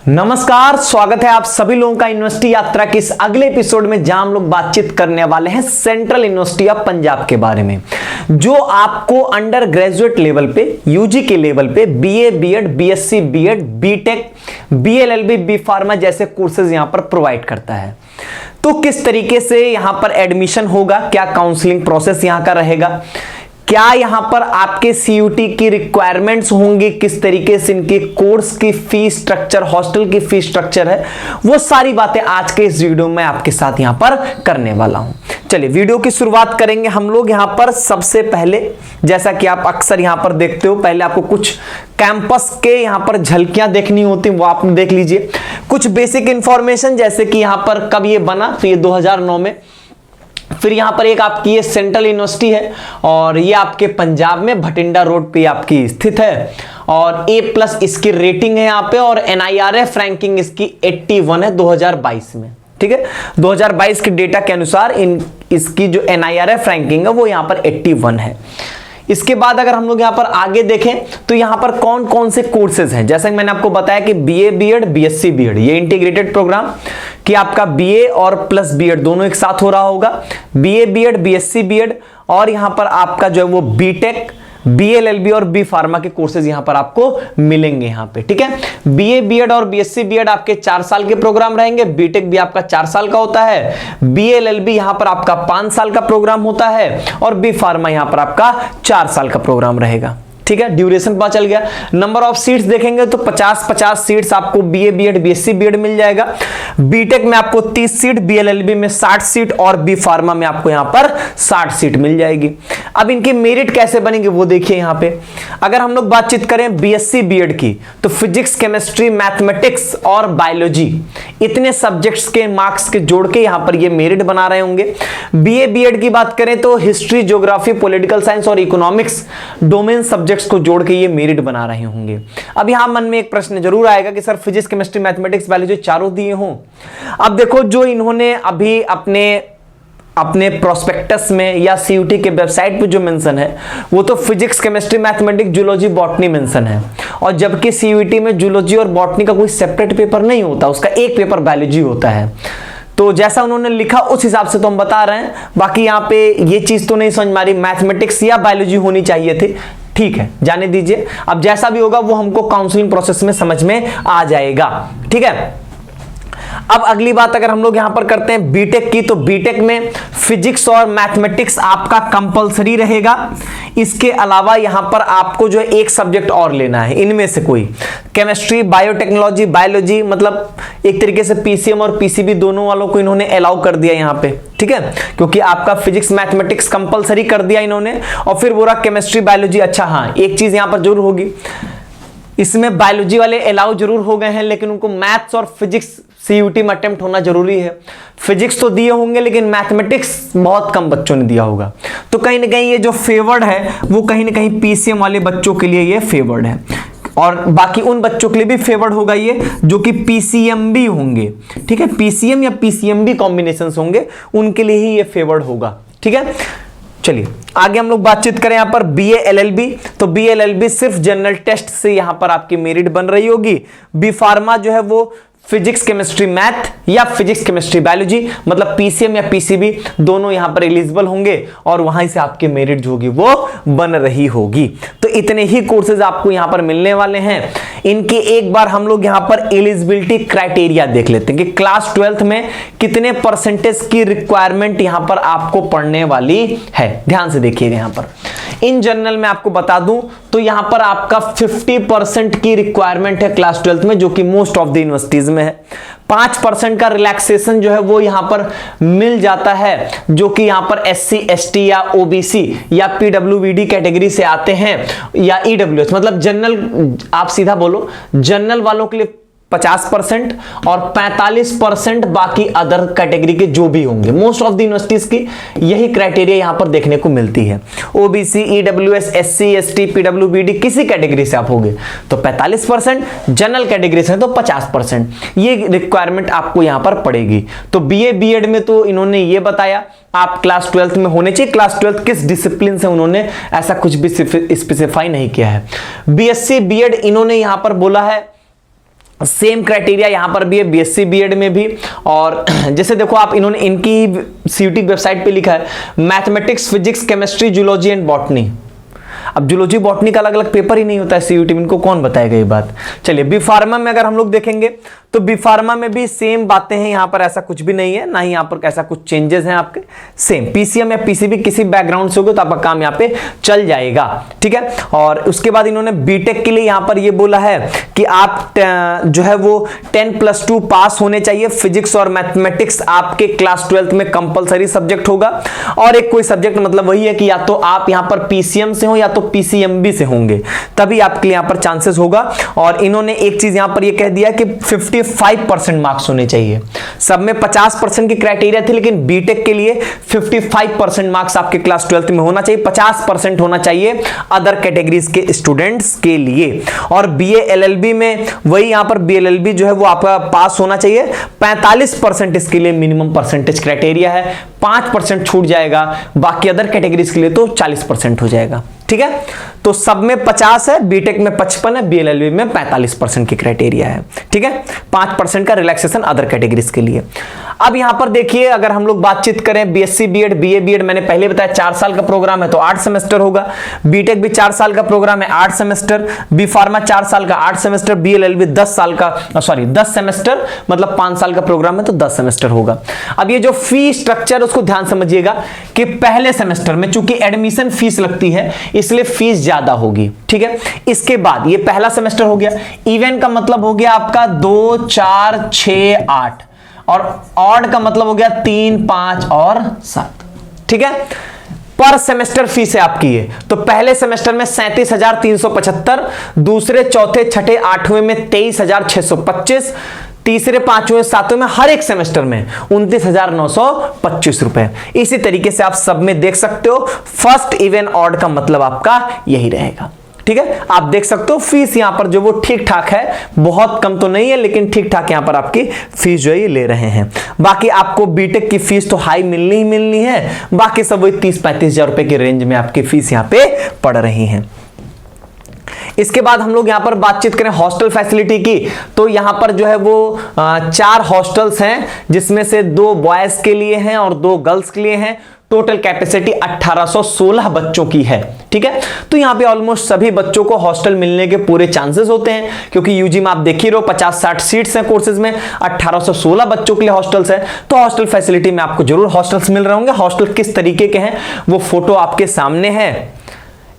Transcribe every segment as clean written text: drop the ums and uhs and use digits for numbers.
नमस्कार, स्वागत है आप सभी लोगों का यूनिवर्सिटी यात्रा के इस अगले एपिसोड में, जहां हम लोग बातचीत करने वाले हैं सेंट्रल यूनिवर्सिटी ऑफ पंजाब के बारे में, जो आपको अंडर ग्रेजुएट लेवल पे, यूजी के लेवल पे BA, BEd, BSc, BEd, BTech, BLLB, B pharma जैसे कोर्सेज यहां पर प्रोवाइड करता है। तो किस तरीके से यहां पर एडमिशन होगा, क्या काउंसलिंग प्रोसेस यहां का रहेगा, क्या यहां पर आपके सीयूटी की रिक्वायरमेंट्स होंगी, किस तरीके से इनके कोर्स की फीस स्ट्रक्चर, हॉस्टल की फीस स्ट्रक्चर है, वो सारी बातें आज के इस वीडियो में आपके साथ यहां पर करने वाला हूं। चलिए वीडियो की शुरुआत करेंगे हम लोग। यहां पर सबसे पहले, जैसा कि आप अक्सर यहां पर देखते हो, पहले आपको कुछ कैंपस के यहां पर झलकियां देखनी होती, वो आप देख लीजिए। कुछ बेसिक इंफॉर्मेशन, जैसे कि यहां पर कब ये बना, तो ये 2009 में। फिर यहां पर एक आपकी ये सेंट्रल यूनिवर्सिटी है और ये आपके पंजाब में भटिंडा रोड पे आपकी स्थित है, और A+ इसकी रेटिंग है यहां पे, और NIRF रैंकिंग इसकी 81 है 2022 में। ठीक है, 2022 के डेटा के अनुसार इसकी जो NIRF रैंकिंग है वो यहां पर 81 है। इसके बाद अगर हम लोग यहां पर आगे देखें तो यहां पर कौन कौन से कोर्सेज हैं, जैसे मैंने आपको बताया कि बीए, बीएड, बीएससी, बीएड, ये इंटीग्रेटेड प्रोग्राम कि आपका बीए और प्लस बीएड दोनों एक साथ हो रहा होगा। बीए, बीएड, बीएससी, बीएड, और यहां पर आपका जो है वो बीटेक, बीएलएलबी और बी फार्मा के कोर्सेज यहां पर आपको मिलेंगे यहां पे। ठीक है, बीए, बीएड और बीएससी, बीएड आपके 4 साल के प्रोग्राम रहेंगे। बीटेक भी आपका 4 साल का होता है। बीएलएलबी यहां पर आपका 5 साल का प्रोग्राम होता है, और बी फार्मा यहां पर आपका 4 साल का प्रोग्राम रहेगा। ठीक है, ड्यूरेशन पता चल गया। नंबर ऑफ सीट्स देखेंगे तो 50-50 सीट्स आपको बीए, बीएड, बीएससी, बीएड मिल जाएगा। बीटेक में आपको 30 सीट, बीएलएलबी में 60 सीट, और बी फार्मा में आपको यहां पर 60 सीट मिल जाएगी। अब इनकी मेरिट कैसे बनेंगे वो देखिए यहां पे। अगर हम लोग बातचीत करें बीएससी, बीएड की, तो फिजिक्स, केमिस्ट्री, मैथमेटिक्स और बायोलॉजी, इतने सब्जेक्ट्स के मार्क्स के जोड़ के यहां पर ये मेरिट बना रहे होंगे। बीए, बीएड की बात करें तो हिस्ट्री, ज्योग्राफी, पॉलिटिकल साइंस और इकोनॉमिक्स डोमेन सब्जेक्ट को जोड़ के ये मेरिट बना रहे होंगे। अब यहां मन में एक प्रश्न जरूर आएगा कि sir physics, chemistry, mathematics, biology चारों दिए हों। अब देखो, जो इन्होंने अभी अपने प्रोस्पेक्टस में या सीयूटी के वेबसाइट पे जो मेंशन है, वो तो physics, chemistry, mathematics, zoology, botany mention है, और जबकि सीयूटी में जूलॉजी और बॉटनी का कोई सेपरेट पेपर नहीं होता, उसका एक पेपर बायोलॉजी होता है। तो जैसा उन्होंने लिखा उस हिसाब से तो हम बता रहे हैं। बाकी यहाँ पे ये चीज तो नहीं समझ में आ रही, मैथमेटिक्स या बायोलॉजी होनी चाहिए थी। ठीक है, जाने दीजिए, अब जैसा भी होगा वो हमको काउंसलिंग प्रोसेस में समझ में आ जाएगा। ठीक है, अब अगली बात अगर हम लोग यहां पर करते हैं बीटेक की, तो बीटेक में फिजिक्स और मैथमेटिक्स आपका कंपलसरी रहेगा। इसके अलावा यहां पर आपको जो है एक सब्जेक्ट और लेना है, इनमें से कोई। केमिस्ट्री, बायोटेक्नोलॉजी, बायोलॉजी, मतलब एक तरीके से पीसीएम और पीसीबी दोनों वालों को इन्होंने अलाउ कर दिया यहां पे। ठीक है, क्योंकि आपका फिजिक्स, मैथमेटिक्स कंपलसरी कर दिया इन्होंने, और फिर बोला केमिस्ट्री, बायोलॉजी। अच्छा हाँ, एक चीज यहां पर जरूर होगी, इसमें बायोलॉजी वाले अलाउ जरूर हो गए हैं, लेकिन उनको मैथ्स और फिजिक्स सीयूटी में अटेम्प्ट होना जरूरी है। फिजिक्स तो दिए होंगे, लेकिन मैथमेटिक्स बहुत कम बच्चों ने दिया होगा। तो कहीं ना कहीं ये जो फेवर्ड है वो कहीं ना कहीं पीसीएम वाले बच्चों के लिए ये फेवर्ड है, और बाकी उन बच्चों के लिए भी फेवर्ड होगा ये जो कि पीसीएमबी होंगे। ठीक है, पीसीएम या पीसीएमबी कॉम्बिनेशन होंगे, उनके लिए ही ये फेवर्ड होगा। ठीक है, चलिए आगे हम लोग बातचीत करें यहां पर बीए, एलएलबी। तो बी एलएलबी सिर्फ जनरल टेस्ट से यहां पर आपकी मेरिट बन रही होगी। बी फार्मा जो है वो फिजिक्स, केमिस्ट्री, मैथ या फिजिक्स, केमिस्ट्री, बायोलॉजी, मतलब पीसीएम या पीसीबी दोनों यहां पर एलिजिबल होंगे, और वहां से आपकी मेरिट जो होगी वो बन रही होगी। तो इतने ही कोर्सेज आपको यहां पर मिलने वाले हैं। इनके एक बार हम लोग यहां पर एलिजिबिलिटी क्राइटेरिया देख लेते हैं कि क्लास 12th में कितने परसेंटेज की रिक्वायरमेंट यहां पर आपको पढ़ने वाली है। ध्यान से देखिएगा, यहां पर इन जनरल में आपको बता दूं तो यहां पर आपका 50% की रिक्वायरमेंट है क्लास 12th में, जो कि मोस्ट ऑफ द यूनिवर्सिटीज में है। 5% का रिलैक्सेशन जो है वो यहां पर मिल जाता है, जो कि यहां पर SC, ST या OBC या PWBD कैटेगरी से आते हैं, या EWS, मतलब जनरल, आप सीधा बोलो जनरल वालों के लिए 50% और 45% बाकी अदर कैटेगरी के जो भी होंगे। मोस्ट ऑफ द यूनिवर्सिटीज की यही क्राइटेरिया यहां पर देखने को मिलती है। OBC, EWS, SC, ST, PWBD किसी कैटेगरी से आप होंगे तो 45%, जनरल कैटेगरी से तो 50%, ये रिक्वायरमेंट आपको यहां पर पड़ेगी। तो बीए बीएड में तो इन्होंने ये बताया आप क्लास 12th में होने चाहिए। क्लास 12th किस डिसिप्लिन से उन्होंने ऐसा कुछ भी स्पेसिफाई नहीं किया है। बीएससी बीएड इन्होंने यहां पर बोला है सेम क्राइटेरिया यहां पर भी है बीएससी बीएड में भी। और जैसे देखो आप, इन्होंने इनकी सीयूटी वेबसाइट पे लिखा है mathematics, physics, chemistry, zoology and botany. अब जूलॉजी बॉटनी का अलग अलग पेपर ही नहीं होता है सीयूटी में, इनको कौन बताएगा ये बात। चलिए बी फार्मा में अगर हम लोग देखेंगे तो बी फार्मा में भी सेम बातें हैं, यहां पर ऐसा कुछ भी नहीं है, ना ही यहां पर ऐसा कुछ चेंजेस हैं आपके। सेम पीसीएम या पीसीबी किसी बैकग्राउंड से होगे तो आपका काम यहां पे चल जाएगा, ठीक है। और उसके बाद इन्होंने बीटेक के लिए यहां पर ये बोला है कि आप जो है वो 10+2 पास होने चाहिए। फिजिक्स और मैथमेटिक्स आपके क्लास 12th में कंपलसरी सब्जेक्ट होगा, और एक कोई सब्जेक्ट मतलब वही है कि या तो आप यहां पर पीसीएम से हो या तो पीसीएमबी से होंगे, तभी आपके लिए यहां पर चांसेस होगा। और इन्होंने एक चीज यहां पर ये कह दिया कि 55% मार्क्स होने चाहिए। सब में 50% की क्राइटेरिया थी, लेकिन बीटेक के लिए 55% मार्क्स आपके क्लास 12th में होना चाहिए, 50% होना चाहिए अदर कैटेगरीज के स्टूडेंट्स के लिए। और बीए एलएलबी में वही यहां पर बीएलएलबी जो है वो आपका पास होना चाहिए, 45% इसके लिए मिनिमम परसेंटेज क्राइटेरिया है, 5% छूट जाएगा, बाकी अदर कैटेगरीज के लिए तो 40% हो जाएगा, ठीक है। तो सब में 50 है, बीटेक में 55 है, बीएलएलबी में 45% की क्राइटेरिया है, ठीक है। 5% का रिलैक्सेशन अदर कैटेगरीज के लिए। अब यहां पर देखिए, अगर हम लोग बातचीत करें बीएससी बीएड, बीए बीएड मैंने पहले बताया 4 साल का प्रोग्राम है तो 8 सेमेस्टर होगा। बीटेक भी 4 साल का प्रोग्राम है, 8 सेमेस्टर। बी फार्मा 4 साल का 8 सेमेस्टर। बीएलएलबी 10 साल का 10 सेमेस्टर, मतलब 5 साल का प्रोग्राम है तो 10 सेमेस्टर होगा। अब ये जो फी स्ट्रक्चर उसको ध्यान समझिएगा कि पहले सेमेस्टर में चूंकि एडमिशन फीस लगती है इसलिए फीस ज्यादा होगी, ठीक है। इसके बाद ये पहला सेमेस्टर हो गया, इवन का मतलब हो गया आपका 2, 4, 6, 8, और ऑड का मतलब हो गया 3, 5 और 7, ठीक है। पर सेमेस्टर फीस है आपकी ये, तो पहले सेमेस्टर में 37,375, दूसरे, चौथे, छठे, आठवें में 23,625, तीसरे, पांचवें, सातवें में हर एक सेमेस्टर में 29,925 रुपए। इसी तरीके से आप सब में देख सकते हो, फर्स्ट इवन ऑड का मतलब आपका यही रहेगा, ठीक है। आप देख सकते हो फीस यहां पर जो वो ठीक ठाक है, बहुत कम तो नहीं है लेकिन ठीक ठाक यहां पर आपकी फीस जो है ये ले रहे हैं। बाकी आपको बीटेक की फीस तो हाई मिलनी ही मिलनी है, बाकी सब वही 30-35 हजार रुपए के रेंज में आपकी फीस यहां पे पड़ रही है। इसके बाद हम लोग यहां पर बातचीत करें हॉस्टल फैसिलिटी की, तो यहां पर जो है वो 4 हॉस्टल्स हैं, जिसमें से 2 बॉयज के लिए हैं और 2 गर्ल्स के लिए हैं। टोटल कैपेसिटी 1816 बच्चों की है, ठीक है। तो यहां पे ऑलमोस्ट सभी बच्चों को हॉस्टल मिलने के पूरे चांसेस होते हैं, क्योंकि यूजी में आप देख ही रहो 50-60 सीट्स हैं कोर्सेज में, 1816 बच्चों के लिए हॉस्टल्स हैं, तो हॉस्टल फैसिलिटी में आपको जरूर हॉस्टल्स मिल रहे होंगे। हॉस्टल किस तरीके के हैं वो फोटो आपके सामने है।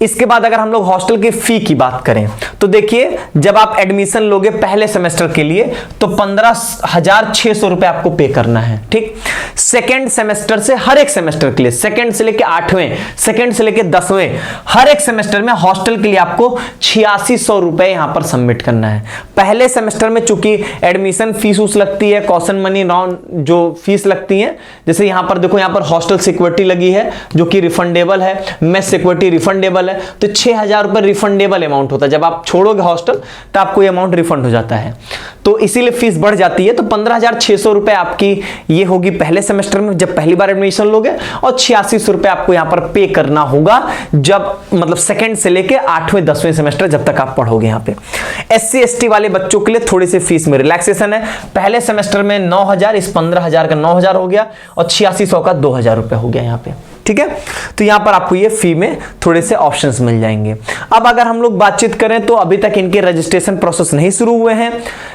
इसके बाद अगर हम लोग हॉस्टल की फी की बात करें तो देखिए, जब आप एडमिशन लोगे पहले सेमेस्टर के लिए तो 15,600 रुपए आपको पे करना है, ठीक। सेकेंड सेमेस्टर से हर एक सेमेस्टर के लिए, सेकेंड से लेके 8वें, सेकेंड से लेके 10वें, हर एक सेमेस्टर में हॉस्टल के लिए आपको 8600 रुपए यहां पर सबमिट करना है। पहले सेमेस्टर में चूंकि एडमिशन फीस उस लगती है, कॉशन मनी नॉन जो फीस लगती है, जैसे यहां पर देखो, यहां पर हॉस्टल सिक्योरिटी लगी है जो कि रिफंडेबल है, मेस सिक्योरिटी रिफंडेबल है, तो 6,000 रुपए रिफंडेबल अमाउंट होता है। जब आप छोड़ोगे हॉस्टल तो आपको ये अमाउंट रिफंड हो जाता है, तो इसीलिए फीस बढ़ जाती है। तो 15,600 रुपए आपकी ये होगी पहले सेमेस्टर में जब पहली बार एडमिशन लोगे, और 8600 रुपए आपको यहां पर पे करना होगा जब मतलब सेकंड से लेके 8वें 10वें सेमेस्टर जब तक आप पढ़ोगे। यहां पे SC ST वाले बच्चों के लिए थोड़ी सी फीस में रिलैक्सेशन है। पहले सेमेस्टर में 9,000, इस 15,000 का 9,000 हो गया, और 8600 का 2,000 रुपए हो गया यहां पे, ठीक है। तो यहां पर आपको ये फी में थोड़े से ऑप्शंस मिल जाएंगे। अब अगर हम लोग बातचीत करें तो अभी तक इनके रजिस्ट्रेशन प्रोसेस नहीं शुरू हुए हैं,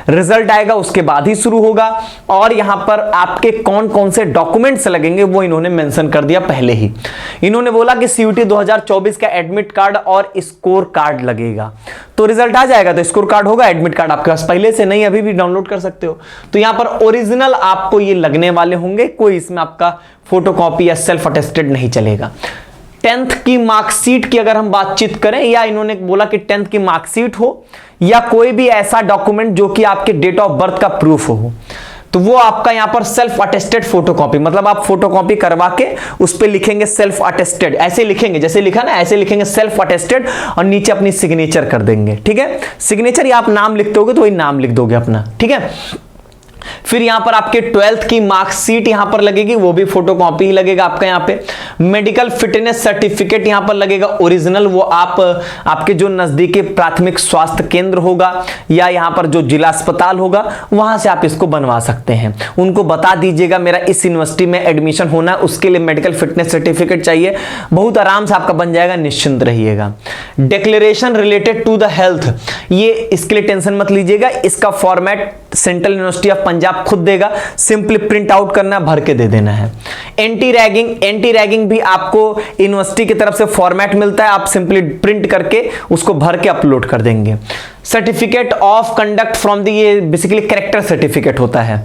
रिजल्ट आएगा उसके बाद ही शुरू होगा। और यहां पर आपके कौन कौन से डॉक्यूमेंट्स लगेंगे वो इन्होंने मेंशन कर दिया पहले ही। इन्होंने बोला कि सीयूटी 2024 का एडमिट कार्ड और स्कोर कार्ड लगेगा। तो रिजल्ट आ जाएगा तो स्कोर कार्ड होगा, एडमिट कार्ड आपके पास पहले से नहीं, अभी भी डाउनलोड कर सकते हो। तो यहां पर ओरिजिनल आपको ये लगने वाले होंगे, कोई इसमें आपका फोटोकॉपी या सेल्फ अटेस्टेड नहीं चलेगा। 10th की मार्कशीट की अगर हम बातचीत करें, या इन्होंने बोला कि 10th की मार्कशीट हो या कोई भी ऐसा डॉक्यूमेंट जो कि आपके डेट ऑफ बर्थ का प्रूफ हो, तो वो आपका यहां पर सेल्फ अटेस्टेड फोटोकॉपी, मतलब आप फोटोकॉपी करवा के उस पे लिखेंगे सेल्फ अटेस्टेड, ऐसे लिखेंगे जैसे लिखा ना, ऐसे लिखेंगे सेल्फ अटेस्टेड, और नीचे अपनी सिग्नेचर कर देंगे, ठीक है। सिग्नेचर या आप नाम लिखते होगे तो वही नाम लिख दोगे अपना, ठीक है। फिर यहां पर आपके 12th की मार्कशीट यहां पर लगेगी, वो भी फोटोकॉपी ही लगेगा आपका। यहां पे मेडिकल फिटनेस सर्टिफिकेट यहां पर लगेगा ओरिजिनल, वो आपके जो नजदीकी प्राथमिक स्वास्थ्य केंद्र होगा या यहां पर जो जिला अस्पताल होगा वहां से आप इसको बनवा सकते हैं। उनको बता दीजिएगा मेरा इस यूनिवर्सिटी में एडमिशन होना है, उसके लिए मेडिकल फिटनेस सर्टिफिकेट चाहिए, बहुत आराम से आपका बन जाएगा, निश्चिंत रहिएगा। Declaration related to the health, ये इसके लिए टेंशन मत लीजिएगा, इसका format central university of Punjab खुद देगा, सिंपली प्रिंट आउट करना, भर के दे देना है। एंटी रैगिंग भी आपको यूनिवर्सिटी की तरफ से फॉर्मेट मिलता है, आप सिंपली प्रिंट करके उसको भर के अपलोड कर देंगे। Certificate of conduct from the, ये बेसिकली कैरेक्टर सर्टिफिकेट होता है,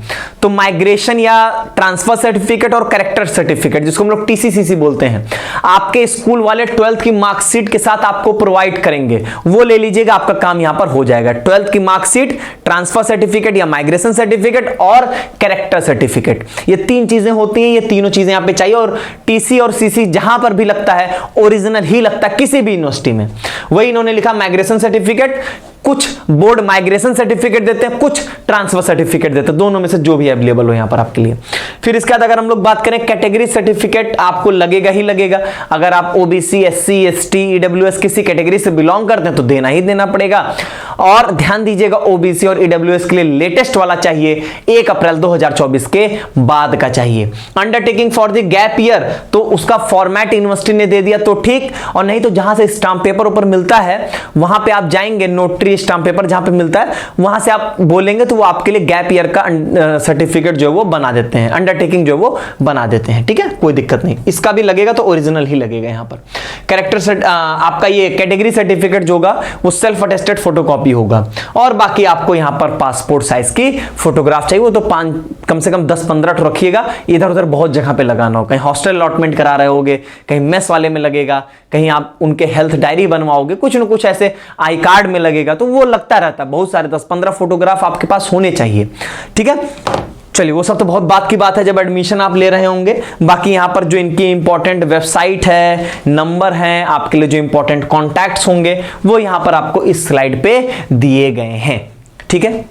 तो माइग्रेशन या ट्रांसफर सर्टिफिकेट और कैरेक्टर सर्टिफिकेट जिसको हम लोग टीसीसीसी बोलते हैं, आपके स्कूल वाले 12th की मार्कशीट के साथ आपको प्रोवाइड करेंगे, वो ले लीजिएगा, आपका काम यहां पर हो जाएगा। 12th की मार्कशीट, ट्रांसफर सर्टिफिकेट या माइग्रेशन सर्टिफिकेट और कैरेक्टर सर्टिफिकेट, ये 3 चीजें होती हैं, ये तीनों चीजें यहां पे चाहिए। और टीसी और सीसी जहां पर भी लगता है ओरिजिनल ही लगता है किसी भी यूनिवर्सिटी में, वही इन्होंने लिखा माइग्रेशन सर्टिफिकेट, कुछ बोर्ड माइग्रेशन सर्टिफिकेट देते हैं, कुछ ट्रांसफर सर्टिफिकेट देते हैं, दोनों में से जो भी अवेलेबल हो यहां पर आपके लिए। फिर इसके बाद अगर हम लोग बात करें कैटेगरी सर्टिफिकेट, आपको लगेगा ही लगेगा, अगर आप ओबीसी, एससी, एसटी, ईडब्ल्यूएस किसी कैटेगरी से बिलोंग करते हैं तो देना ही देना पड़ेगा। और ध्यान दीजिएगा ओबीसी और ईडब्ल्यूएस के लिए लेटेस्ट वाला चाहिए, 1 अप्रैल 2024 के बाद का चाहिए। Undertaking for the gap year, तो उसका फॉर्मेट यूनिवर्सिटी ने दे दिया तो ठीक, और नहीं तो जहां से स्टाम्प पेपर ऊपर मिलता है वहां पे आप जाएंगे, नोटरी स्टाम्प पेपर जहां पे मिलता है वहां से आप बोलेंगे तो वो आपके लिए गैप ईयर का सर्टिफिकेट जो है वो बना देते हैं, अंडरटेकिंग जो है वो बना देते हैं, ठीक है, कोई दिक्कत नहीं। इसका भी लगेगा तो ओरिजिनल ही लगेगा यहां पर। कैरेक्टर आपका ये कैटेगरी सर्टिफिकेट जो होगा वो सेल्फ अटेस्टेड फोटोकॉपी होगा, और बाकी आपको यहां पर पासपोर्ट साइज की फोटोग्राफ चाहिए, वो तो कम से कम 10-15 रखिएगा, इधर उधर बहुत जगह पे लगाना हो, कहीं हॉस्टल अलॉटमेंट करा रहे होगे, कहीं मेस वाले में लगेगा, कहीं आप उनके हेल्थ डायरी बनवाओगे, कुछ ना कुछ ऐसे आई कार्ड में लगेगा, तो वो लगता रहता है, बहुत सारे 10-15 फोटोग्राफ आपके पास होने चाहिए, ठीक है। चलिए वो सब तो बहुत बात की बात है जब एडमिशन आप ले रहे होंगे। बाकी यहां पर जो इनकी इंपॉर्टेंट वेबसाइट है, नंबर है, आपके लिए जो इंपॉर्टेंट कॉन्टैक्ट्स होंगे वो यहां पर आपको इस स्लाइड पे दिए गए हैं, ठीक है।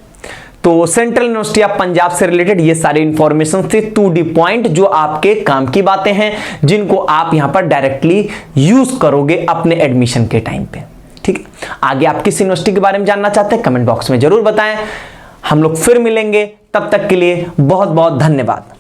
तो सेंट्रल यूनिवर्सिटी ऑफ पंजाब से रिलेटेड ये सारी इंफॉर्मेशन थी, 2D पॉइंट जो आपके काम की बातें हैं, जिनको आप यहां पर डायरेक्टली यूज करोगे अपने एडमिशन के टाइम पे, ठीक है। आगे आप किस यूनिवर्सिटी के बारे में जानना चाहते हैं कमेंट बॉक्स में जरूर बताएं, हम लोग फिर मिलेंगे, तब तक के लिए बहुत बहुत धन्यवाद।